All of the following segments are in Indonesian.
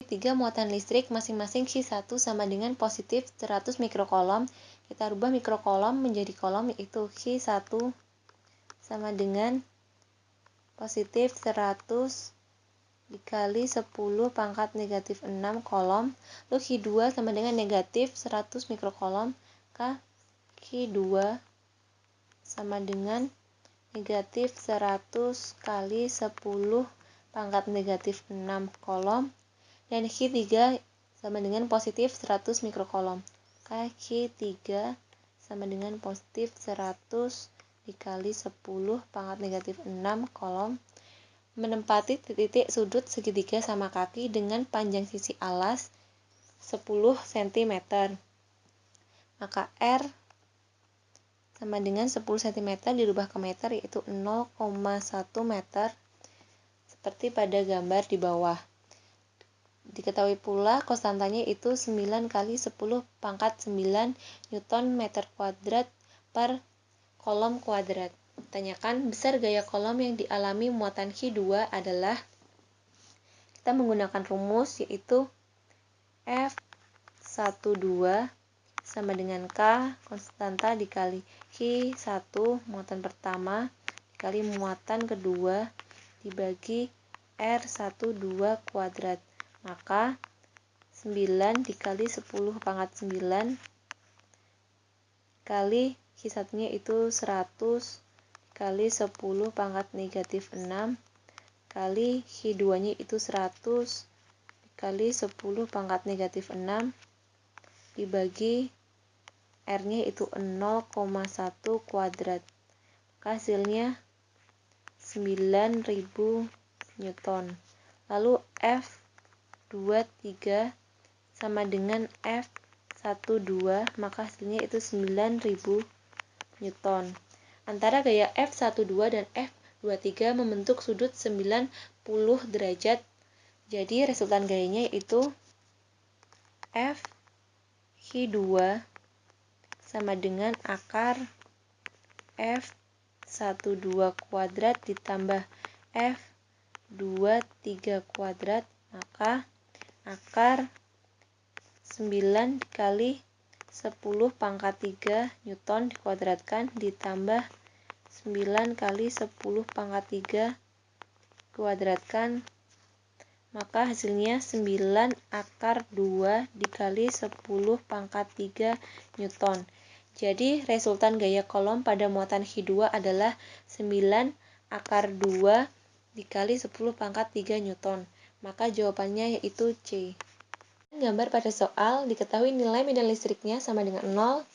Tiga muatan listrik masing-masing Q1 sama dengan positif 100 mikrokolom. Kita rubah mikrokolom menjadi kolom, yaitu Q1 sama dengan positif 100 dikali 10 pangkat negatif 6 kolom. Lalu Q2 sama dengan negatif 100 mikrokolom. Q2 sama dengan negatif 100 kali 10 pangkat negatif 6 kolom. Dan Q3 sama dengan positif 100 mikrokolom. Q3 sama dengan positif 100 dikali 10 pangkat negatif 6 kolom. Menempati titik sudut segitiga sama kaki dengan panjang sisi alas 10 cm. Maka R sama dengan 10 cm dirubah ke meter, yaitu 0,1 meter seperti pada gambar di bawah. Diketahui pula konstantanya itu 9 kali 10 pangkat 9 Newton meter kuadrat per kolom kuadrat. Tanyakan besar gaya kolom yang dialami muatan Q2 adalah, kita menggunakan rumus yaitu F12 sama dengan K konstanta dikali Q1 muatan pertama dikali muatan kedua dibagi R12 kuadrat. Maka 9 dikali 10 pangkat 9 kali Q1 nya itu 100 kali 10 pangkat negatif 6 kali Q2 nya itu 100 kali 10 pangkat negatif 6 dibagi R nya itu 0,1 kuadrat. Maka hasilnya 9000 Newton. Lalu F23 sama dengan F12, maka hasilnya itu 9000 Newton. Antara gaya F12 dan F23 membentuk sudut 90 derajat. Jadi resultan gayanya yaitu F2 sama dengan akar F12 kuadrat ditambah F23 kuadrat, maka akar 9 dikali 10 pangkat 3 Newton dikuadratkan ditambah 9 kali 10 pangkat 3 kuadratkan, maka hasilnya 9 akar 2 dikali 10 pangkat 3 Newton. Jadi resultan gaya kolom pada muatan Q2 adalah 9 akar 2 dikali 10 pangkat 3 Newton. Maka jawabannya yaitu C. Gambar pada soal, diketahui nilai medan listriknya sama dengan 0,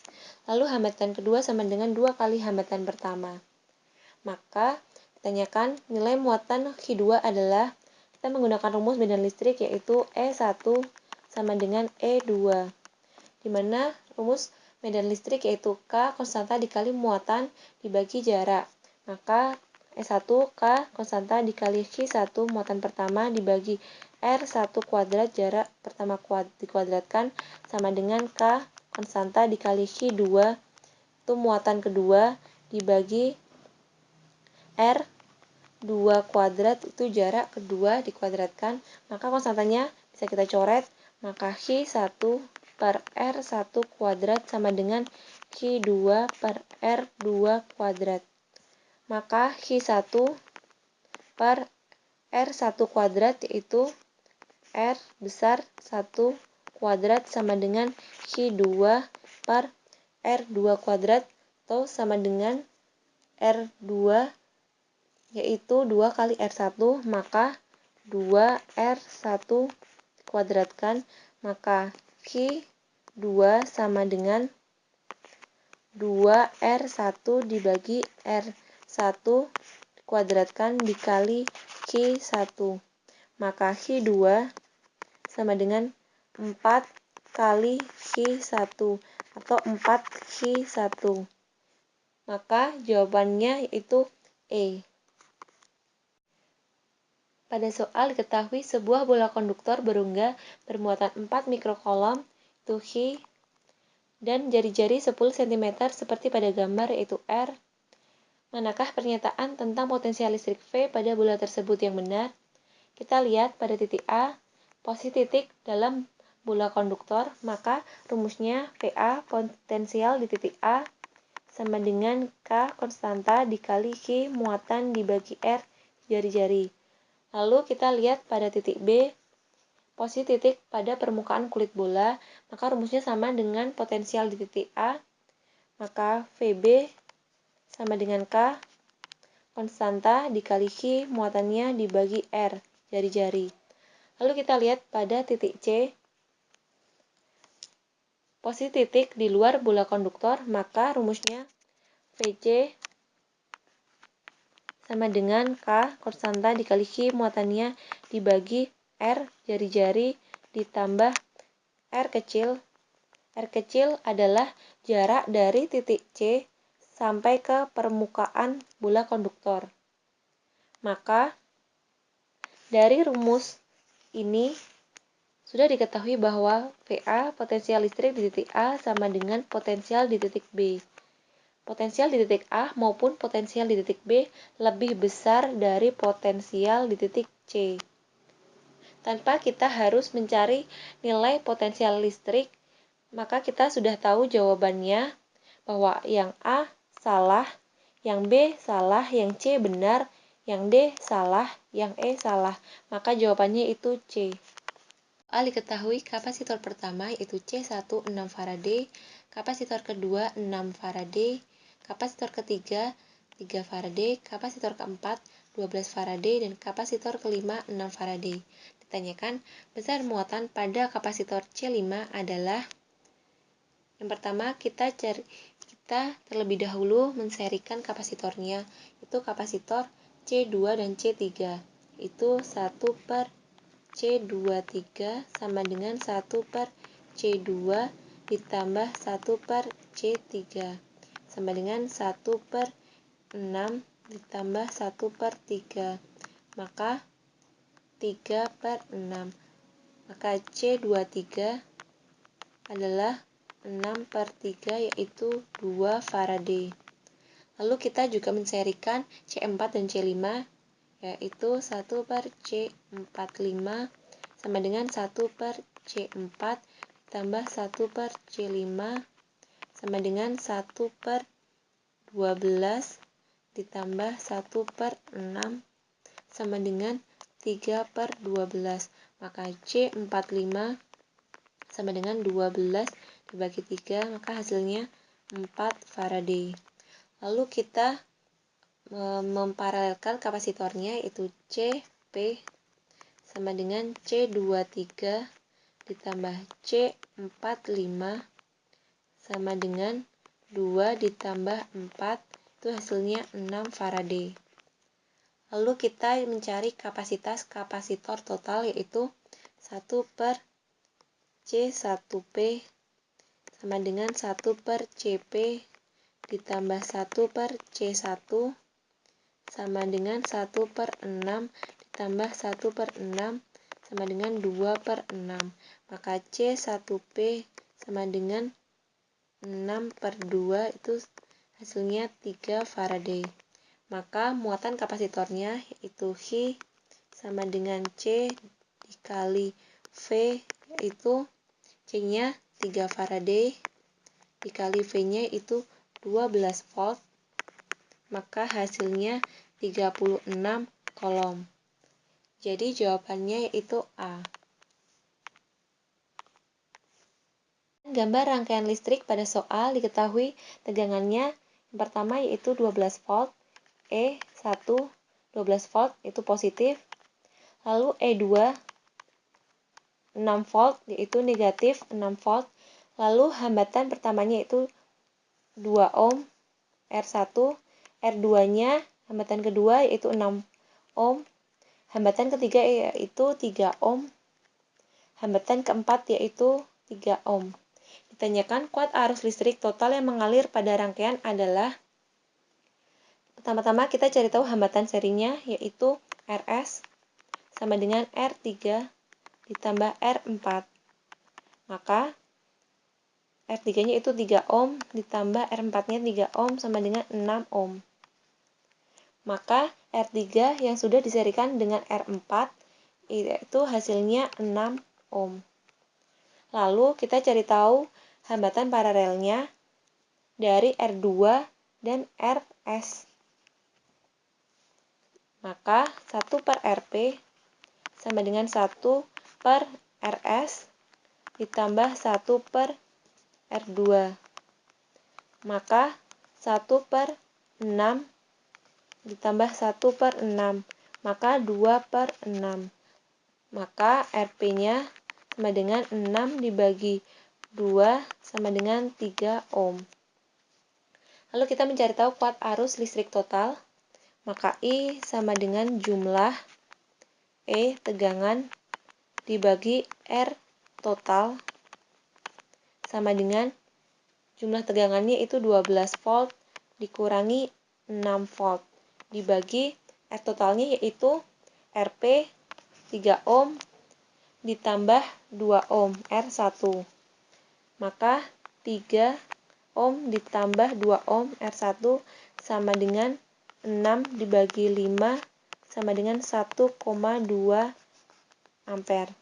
lalu hambatan kedua sama dengan 2 kali hambatan pertama. Maka ditanyakan nilai muatan Q2 adalah, kita menggunakan rumus medan listrik yaitu E1 sama dengan E2, di mana rumus medan listrik yaitu K konstanta dikali muatan dibagi jarak. Maka E1 K konstanta dikali Q1 muatan pertama dibagi R1 kuadrat jarak pertama dikuadratkan sama dengan K konstanta dikali Q2 itu muatan kedua dibagi R2 kuadrat itu jarak kedua dikuadratkan. Maka konstantanya bisa kita coret, maka Q1 per R1 kuadrat sama dengan Q2 per R2 kuadrat. Maka Q1 per R1 kuadrat yaitu R besar 1 kuadrat sama dengan Q2 per R2 kuadrat atau sama dengan R2 yaitu 2 kali R1, maka 2R1 kuadratkan, maka Q2 sama dengan 2R1 dibagi R1 kuadratkan dikali Q1. Maka Q2 sama dengan 4 kali Q1 atau 4Q1. Maka jawabannya yaitu E. Pada soal diketahui sebuah bola konduktor berongga bermuatan 4 mikrokolom itu Q dan jari-jari 10 cm seperti pada gambar yaitu R. Manakah pernyataan tentang potensial listrik V pada bola tersebut yang benar? Kita lihat pada titik A, posisi titik dalam bola konduktor, maka rumusnya VA potensial di titik A sama dengan K konstanta dikali Q muatan dibagi R jari-jari. Lalu kita lihat pada titik B, posisi titik pada permukaan kulit bola, maka rumusnya sama dengan potensial di titik A, maka VB sama dengan K konstanta dikali Q muatannya dibagi R jari-jari. Lalu kita lihat pada titik C, posisi titik di luar bola konduktor, maka rumusnya VC sama dengan K konstanta dikali Q muatannya dibagi R jari-jari ditambah R kecil. R kecil adalah jarak dari titik C sampai ke permukaan bola konduktor. Maka dari rumus ini sudah diketahui bahwa VA potensial listrik di titik A sama dengan potensial di titik B. Potensial di titik A maupun potensial di titik B lebih besar dari potensial di titik C. Tanpa kita harus mencari nilai potensial listrik, maka kita sudah tahu jawabannya bahwa yang A salah, yang B salah, yang C benar, yang D salah, yang E salah. Maka jawabannya itu C. Diketahui kapasitor pertama yaitu C1 6 Faraday, kapasitor kedua 6 Faraday, kapasitor ketiga 3 Faraday, kapasitor keempat 12 Faraday, dan kapasitor kelima 6 Faraday. Ditanyakan, besar muatan pada kapasitor C5 adalah, yang pertama kita terlebih dahulu menserikan kapasitornya, itu kapasitor C2 dan C3, itu 1/C23 sama dengan 1/C2 ditambah 1/C3 sama dengan 1/6 ditambah 1/3, maka 3/6. Maka C23 adalah 6/3 yaitu 2 Faraday. Lalu kita juga menserikan C4 dan C5 yaitu 1/C45 sama dengan 1/C4 ditambah 1/C5 sama dengan 1/12 ditambah 1/6 sama dengan 3/12. Maka C45 sama dengan 12 dibagi 3, maka hasilnya 4 Faraday. Lalu kita memparalelkan kapasitornya, yaitu CP sama dengan C23 ditambah C45 sama dengan 2 ditambah 4, itu hasilnya 6 Faraday. Lalu kita mencari kapasitas kapasitor total, yaitu 1/C1P sama dengan 1/CP ditambah 1/C1 sama dengan 1/6 ditambah 1/6 sama dengan 2/6. Maka C1P sama dengan 6/2, itu hasilnya 3 Faraday. Maka muatan kapasitornya yaitu H sama dengan C dikali V, yaitu C-nya 3 Faraday dikali V-nya itu 12 volt, maka hasilnya 36 kolom. Jadi jawabannya yaitu A. Gambar rangkaian listrik pada soal diketahui tegangannya yang pertama yaitu 12 volt, E1 12 volt itu positif, lalu E2 6 volt yaitu negatif 6 volt, lalu hambatan pertamanya yaitu 2 ohm, R1, R2-nya hambatan kedua yaitu 6 ohm, hambatan ketiga yaitu 3 ohm, hambatan keempat yaitu 3 ohm. Ditanyakan kuat arus listrik total yang mengalir pada rangkaian adalah, pertama-tama kita cari tahu hambatan serinya yaitu RS sama dengan R3 ditambah R4. Maka R3-nya itu 3 ohm ditambah R4-nya 3 ohm sama dengan 6 ohm. Maka R3 yang sudah diserikan dengan R4 yaitu hasilnya 6 ohm. Lalu kita cari tahu hambatan paralelnya dari R2 dan RS. Maka 1 per RP sama dengan 1 per RS ditambah 1 per R2. Maka 1 per 6 ditambah 1 per 6. Maka 2 per 6. Maka RP-nya sama dengan 6 dibagi 2 sama dengan 3 ohm. Lalu kita mencari tahu kuat arus listrik total. Maka I sama dengan jumlah E tegangan dibagi R total sama dengan jumlah tegangannya itu 12 volt dikurangi 6 volt dibagi R totalnya yaitu RP 3 ohm ditambah 2 ohm R1. Maka 3 ohm ditambah 2 ohm R1 sama dengan 6 dibagi 5 sama dengan 1,2 ampere.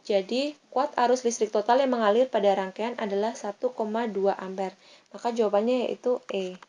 Jadi, kuat arus listrik total yang mengalir pada rangkaian adalah 1,2 ampere. Maka jawabannya yaitu E.